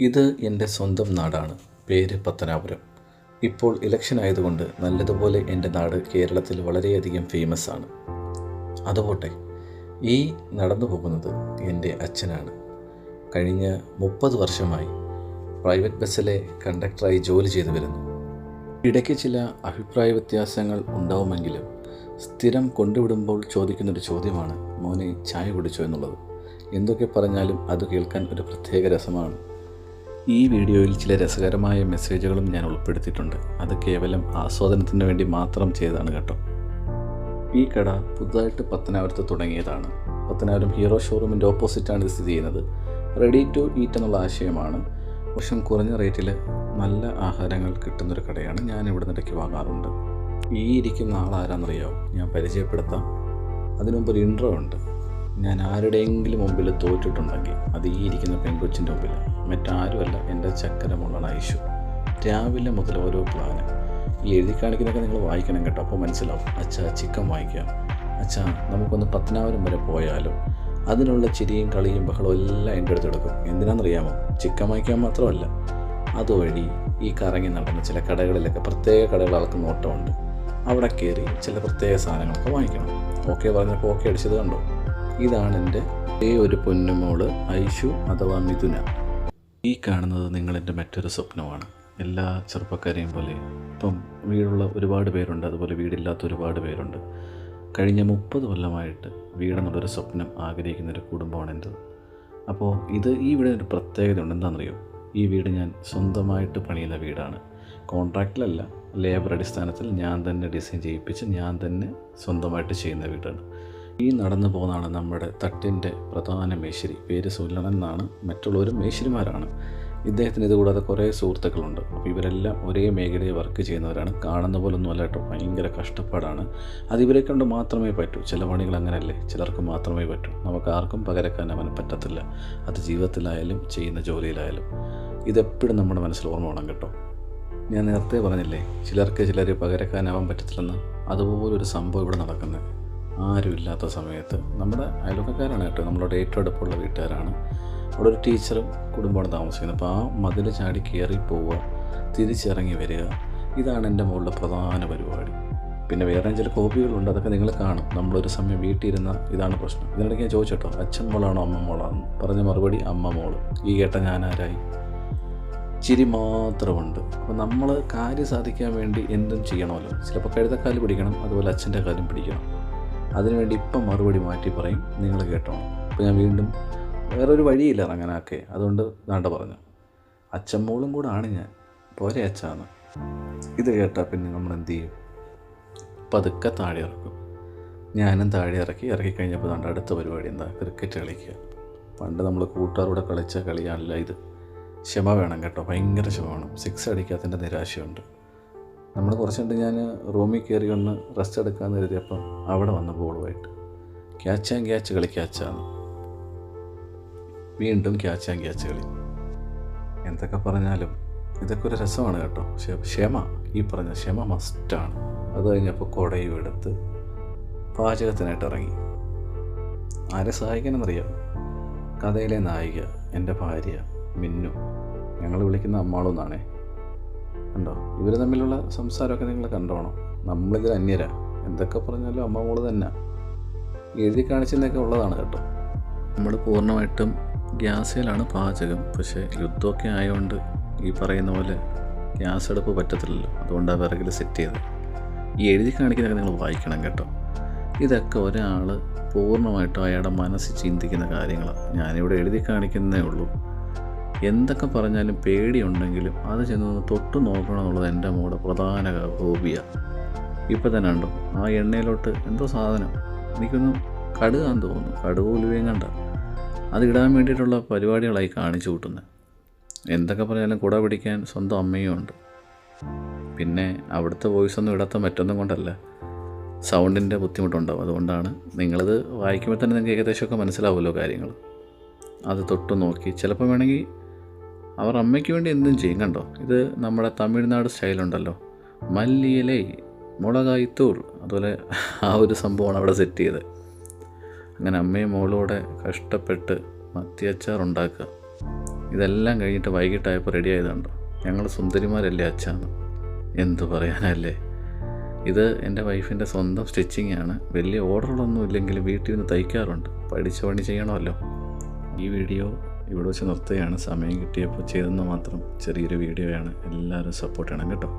ഇത് എൻ്റെ സ്വന്തം നാടാണ്. പേര് പത്തനാപുരം. ഇപ്പോൾ ഇലക്ഷൻ ആയതുകൊണ്ട് നല്ലതുപോലെ എൻ്റെ നാട് കേരളത്തിൽ വളരെയധികം ഫേമസ് ആണ്. അതുപോട്ടെ, ഈ നടന്നു പോകുന്നത് എൻ്റെ അച്ഛനാണ്. കഴിഞ്ഞ 30 വർഷമായി പ്രൈവറ്റ് ബസ്സിലെ കണ്ടക്ടറായി ജോലി ചെയ്തു വരുന്നു. ഇടയ്ക്ക് ചില അഭിപ്രായ വ്യത്യാസങ്ങൾ ഉണ്ടാവുമെങ്കിലും സ്ഥിരം കൊണ്ടുവിടുമ്പോൾ ചോദിക്കുന്നൊരു ചോദ്യമാണ്, മോനെ ചായ കുടിച്ചോ എന്നുള്ളത്. എന്തൊക്കെ പറഞ്ഞാലും അത് കേൾക്കാൻ ഒരു പ്രത്യേക രസമാണ്. ഈ വീഡിയോയിൽ ചില രസകരമായ മെസ്സേജുകളും ഞാൻ ഉൾപ്പെടുത്തിയിട്ടുണ്ട്. അത് കേവലം ആസ്വാദനത്തിന് വേണ്ടി മാത്രം ചെയ്തതാണ് കേട്ടോ. ഈ കട പുതുതായിട്ട് പത്തനാപുരത്ത് തുടങ്ങിയതാണ്. പത്തനാപുരം ഹീറോ ഷോറൂമിൻ്റെ ഓപ്പോസിറ്റാണ് ഇത് സ്ഥിതി ചെയ്യുന്നത്. റെഡി ടു ഈറ്റ് എന്നുള്ള ആശയമാണ്. പക്ഷേ കുറഞ്ഞ റേറ്റിൽ നല്ല ആഹാരങ്ങൾ കിട്ടുന്നൊരു കടയാണ്. ഞാൻ ഇവിടെ നിന്നിടയ്ക്ക് വാങ്ങാറുണ്ട്. ഈ ഇരിക്കുന്ന ആളാരാന്നറിയാമോ? ഞാൻ പരിചയപ്പെടുത്താം. അതിനു മുമ്പ് ഒരു ഇൻട്രോ ഉണ്ട്. ഞാൻ ആരുടെയെങ്കിലും മുമ്പിൽ തോറ്റിട്ടുണ്ടെങ്കിൽ അത് ഈ ഇരിക്കുന്ന പെൺകൊച്ചിൻ്റെ മുമ്പിൽ, മറ്റാരുമല്ല, എൻ്റെ ചക്കര മോളാണ് ഐഷു. രാവിലെ മുതൽ ഓരോ പ്ലാന്. ഈ എഴുതി കാണിക്കുന്നതൊക്കെ നിങ്ങൾ വായിക്കണം കേട്ടോ. അപ്പോൾ മനസ്സിലാവും. അച്ഛാ ചിക്കൻ വാങ്ങിക്കാം, അച്ഛാ നമുക്കൊന്ന് പത്തനാപുരം വരെ പോയാലോ. അതിനുള്ള ചിരിയും കളിയും ബഹളവും എല്ലാം എൻ്റെ അടുത്ത് എടുക്കും. എന്തിനാണെന്നറിയാമോ? ചിക്കൻ വാങ്ങിക്കാൻ മാത്രമല്ല, അതുവഴി ഈ കറങ്ങി നടന്ന ചില കടകളിലൊക്കെ, പ്രത്യേക കടകൾ ആൾക്ക് നോട്ടമുണ്ട്. അവിടെ കയറി ചില പ്രത്യേക സാധനങ്ങളൊക്കെ വാങ്ങിക്കണം. ഓക്കെ പറഞ്ഞപ്പോൾ ഓക്കെ അടിച്ചത് കണ്ടോ? ഇതാണ് എൻ്റെ ഒരു പൊന്നുമോള് ഐഷു അഥവാ മിഥുന. ഈ കാണുന്നത് നിങ്ങളെൻ്റെ മറ്റൊരു സ്വപ്നമാണ്. എല്ലാ ചെറുപ്പക്കാരെയും പോലെ ഇപ്പം വീടുള്ള ഒരുപാട് പേരുണ്ട്, അതുപോലെ വീടില്ലാത്ത ഒരുപാട് പേരുണ്ട്. കഴിഞ്ഞ 30 കൊല്ലമായിട്ട് വീടെന്നുള്ളൊരു സ്വപ്നം ആഗ്രഹിക്കുന്നൊരു കുടുംബമാണ് എൻ്റെത്. അപ്പോൾ ഈ വീടിനൊരു പ്രത്യേകത ഉണ്ട്. എന്താണെന്നറിയോ? ഈ വീട് ഞാൻ സ്വന്തമായിട്ട് പണിയുന്ന വീടാണ്. കോൺട്രാക്റ്റിലല്ല, ലേബർ അടിസ്ഥാനത്തിൽ ഞാൻ തന്നെ ഡിസൈൻ ചെയ്യിപ്പിച്ച് ഞാൻ തന്നെ സ്വന്തമായിട്ട് ചെയ്യുന്ന വീടാണ്. ഈ നടന്നു പോകുന്നതാണ് നമ്മുടെ തട്ടിൻ്റെ പ്രധാന മേശിരി. പേര് സുല്ലണൻ എന്നാണ്. മറ്റുള്ളവരും മേശിരിമാരാണ്. ഇദ്ദേഹത്തിന് ഇതുകൂടാതെ കുറേ സുഹൃത്തുക്കളുണ്ട്. അപ്പോൾ ഇവരെല്ലാം ഒരേ മേഖലയിൽ വർക്ക് ചെയ്യുന്നവരാണ്. കാണുന്ന പോലൊന്നും അല്ല കേട്ടോ, ഭയങ്കര കഷ്ടപ്പാടാണ്. അത് ഇവരെ കൊണ്ട് മാത്രമേ പറ്റൂ. ചില പണികൾ അങ്ങനെയല്ലേ, ചിലർക്ക് മാത്രമേ പറ്റൂ. നമുക്ക് ആർക്കും പകരക്കാൻ അവന് പറ്റത്തില്ല. അത് ജീവിതത്തിലായാലും ചെയ്യുന്ന ജോലിയിലായാലും. ഇതെപ്പോഴും നമ്മുടെ മനസ്സിൽ ഓർമ്മ വേണം കേട്ടോ. ഞാൻ നേരത്തെ പറഞ്ഞില്ലേ, ചിലർ പകരക്കാനാവാൻ പറ്റത്തില്ലെന്ന്. അതുപോലൊരു സംഭവം ഇവിടെ നടക്കുന്നത്. ആരുമില്ലാത്ത സമയത്ത് നമ്മുടെ അയൽവക്കക്കാരാണ് കേട്ടോ, നമ്മളോട് ഏറ്റവും അടുപ്പുള്ള വീട്ടുകാരാണ്. അവിടെ ഒരു ടീച്ചറും കുടുംബമാണ് താമസിക്കുന്നത്. അപ്പോൾ ആ മതിൽ ചാടി കയറി പോവുക, തിരിച്ചിറങ്ങി വരിക, ഇതാണ് എൻ്റെ മുകളിലെ പ്രധാന പരിപാടി. പിന്നെ വേറെ ചില കോപ്പികളുണ്ട്, അതൊക്കെ നിങ്ങൾ കാണും. നമ്മളൊരു സമയം വീട്ടിൽ ഇരുന്ന ഇതാണ് പ്രശ്നം. ഇതിനിടയ്ക്ക് ഞാൻ ചോദിച്ചോട്ടോ, അച്ഛൻ മോളാണോ അമ്മ മോളാണോ? പറഞ്ഞ മറുപടി അമ്മ മോള്. ഈ കേട്ട ഞാനാരായി? ചിരി മാത്രമുണ്ട്. അപ്പോൾ നമ്മൾ കാര്യം സാധിക്കാൻ വേണ്ടി എന്തും ചെയ്യണമല്ലോ. ചിലപ്പോൾ കഴുതക്കാല് പിടിക്കണം, അതുപോലെ അച്ഛൻ്റെ കാലും പിടിക്കണം. അതിനുവേണ്ടി ഇപ്പം മറുപടി മാറ്റി പറയും, നിങ്ങൾ കേട്ടോണം. അപ്പോൾ ഞാൻ വീണ്ടും വേറൊരു വഴിയില്ല ഇറങ്ങാനൊക്കെ, അതുകൊണ്ട് വേണ്ട പറഞ്ഞു. അച്ഛമ്മോളും കൂടെ ആണ് ഞാൻ, പോരെ അച്ഛാന്ന്. ഇത് കേട്ടാൽ പിന്നെ നമ്മൾ എന്ത് ചെയ്യും? പതുക്കെ താഴെ ഇറക്കും. ഞാനും താഴെ ഇറക്കിക്കഴിഞ്ഞപ്പോൾ ദാണ്ട അടുത്ത പരിപാടി എന്താ? ക്രിക്കറ്റ് കളിക്കുക. പണ്ട് നമ്മൾ കൂട്ടുകാരോടെ കളിച്ച കളിയാണല്ല ഇത്. ക്ഷമ വേണം കേട്ടോ, ഭയങ്കര ക്ഷമ വേണം. 6 അടിക്കാത്തതിൻ്റെ നിരാശയുണ്ട്. നമ്മൾ കുറച്ചുകൊണ്ട് ഞാൻ റൂമിൽ കയറി ഒന്ന് റെസ്റ്റ് എടുക്കാമെന്ന് കരുതിയപ്പം അവിടെ വന്ന ബോളുമായിട്ട് ക്യാച്ച് കളി, ക്യാച്ചാന്ന്. വീണ്ടും ക്യാച്ച് കളി. എന്തൊക്കെ പറഞ്ഞാലും ഇതൊക്കെ ഒരു രസമാണ് കേട്ടോ. ക്ഷമ, ഈ പറഞ്ഞ ക്ഷമ മസ്റ്റാണ്. അത് കഴിഞ്ഞപ്പോൾ കുടയും എടുത്ത് പാചകത്തിനായിട്ട് ഇറങ്ങി. ആരെ സഹായിക്കാനെന്നറിയാം? കഥയിലെ നായിക, എൻ്റെ ഭാര്യ മിന്നു. ഞങ്ങൾ വിളിക്കുന്ന അമ്മാളെന്നാണേ. കണ്ടോ, ഇവർ തമ്മിലുള്ള സംസാരമൊക്കെ നിങ്ങൾ കണ്ടോണം. നമ്മളിതിൽ അന്യരാ. എന്തൊക്കെ പറഞ്ഞാലും അമ്മ മോള് തന്നെ എഴുതി കാണിച്ചെന്നൊക്കെ ഉള്ളതാണ് കേട്ടോ. നമ്മൾ പൂർണ്ണമായിട്ടും ഗ്യാസിലാണ് പാചകം. പക്ഷേ യുദ്ധമൊക്കെ ആയതുകൊണ്ട് ഈ പറയുന്ന പോലെ ഗ്യാസ് അടുപ്പ് പറ്റത്തില്ലല്ലോ. അതുകൊണ്ടാണ് വിറകിൽ സെറ്റ് ചെയ്തത്. ഈ എഴുതി കാണിക്കുന്നതൊക്കെ നിങ്ങൾ വായിക്കണം കേട്ടോ. ഇതൊക്കെ ഒരാൾ പൂർണ്ണമായിട്ടും അയാളുടെ മനസ്സിൽ ചിന്തിക്കുന്ന കാര്യങ്ങളാണ്. ഞാനിവിടെ എഴുതി കാണിക്കുന്നേ ഉള്ളൂ. എന്തൊക്കെ പറഞ്ഞാലും പേടിയുണ്ടെങ്കിലും അത് ചെന്ന് തൊട്ട് നോക്കണം എന്നുള്ളത് എൻ്റെ മോടെ പ്രധാന ഹോബിയാണ്. ഇപ്പം തന്നെ ഉണ്ടോ, ആ എണ്ണയിലോട്ട് എന്തോ സാധനം, എനിക്കൊന്ന് കടുകാന്ന് തോന്നുന്നു, കടുക് ഉലുവയും കണ്ട, അത് ഇടാൻ വേണ്ടിയിട്ടുള്ള പരിപാടികളായി കാണിച്ചു കൂട്ടുന്നത്. എന്തൊക്കെ പറഞ്ഞാലും കുട പിടിക്കാൻ സ്വന്തം അമ്മയും ഉണ്ട്. പിന്നെ അവിടുത്തെ വോയിസൊന്നും ഇടാത്ത മറ്റൊന്നും കൊണ്ടല്ല, സൗണ്ടിൻ്റെ ബുദ്ധിമുട്ടുണ്ടാവും. അതുകൊണ്ടാണ്. നിങ്ങളിത് വായിക്കുമ്പോൾ തന്നെ നിങ്ങൾക്ക് ഏകദേശമൊക്കെ മനസ്സിലാവുമല്ലോ കാര്യങ്ങൾ. അത് തൊട്ട് നോക്കി ചിലപ്പോൾ വേണമെങ്കിൽ അവർ അമ്മയ്ക്ക് വേണ്ടി എന്തും ചെയ്യും. കണ്ടോ, ഇത് നമ്മുടെ തമിഴ്നാട് സ്റ്റൈലുണ്ടല്ലോ, മല്ലിയിലേ മുളകായിത്തൂൾ, അതുപോലെ ആ ഒരു സംഭവമാണ് അവിടെ സെറ്റ് ചെയ്തത്. അങ്ങനെ അമ്മയും മോളോടെ കഷ്ടപ്പെട്ട് മത്തിയച്ചാർ ഉണ്ടാക്കുക. ഇതെല്ലാം കഴിഞ്ഞിട്ട് വൈകിട്ടായപ്പോൾ റെഡി ആയതുണ്ടോ. ഞങ്ങൾ സുന്ദരിമാരല്ലേ അച്ഛാന്ന്. എന്തു പറയാനല്ലേ. ഇത് എൻ്റെ വൈഫിൻ്റെ സ്വന്തം സ്റ്റിച്ചിങ് ആണ്. വലിയ ഓർഡറുകളൊന്നും ഇല്ലെങ്കിൽ വീട്ടിൽ നിന്ന് തയ്ക്കാറുണ്ട്. പഠിച്ച പണി ചെയ്യണമല്ലോ. ഈ വീഡിയോ ഇവിടെ വെച്ച് നിർത്തുകയാണ്. സമയം കിട്ടിയപ്പോൾ ചെയ്തെന്ന് മാത്രം ചെറിയൊരു വീഡിയോയാണ്. എല്ലാവരും സപ്പോർട്ട് ചെയ്യണം കേട്ടോ.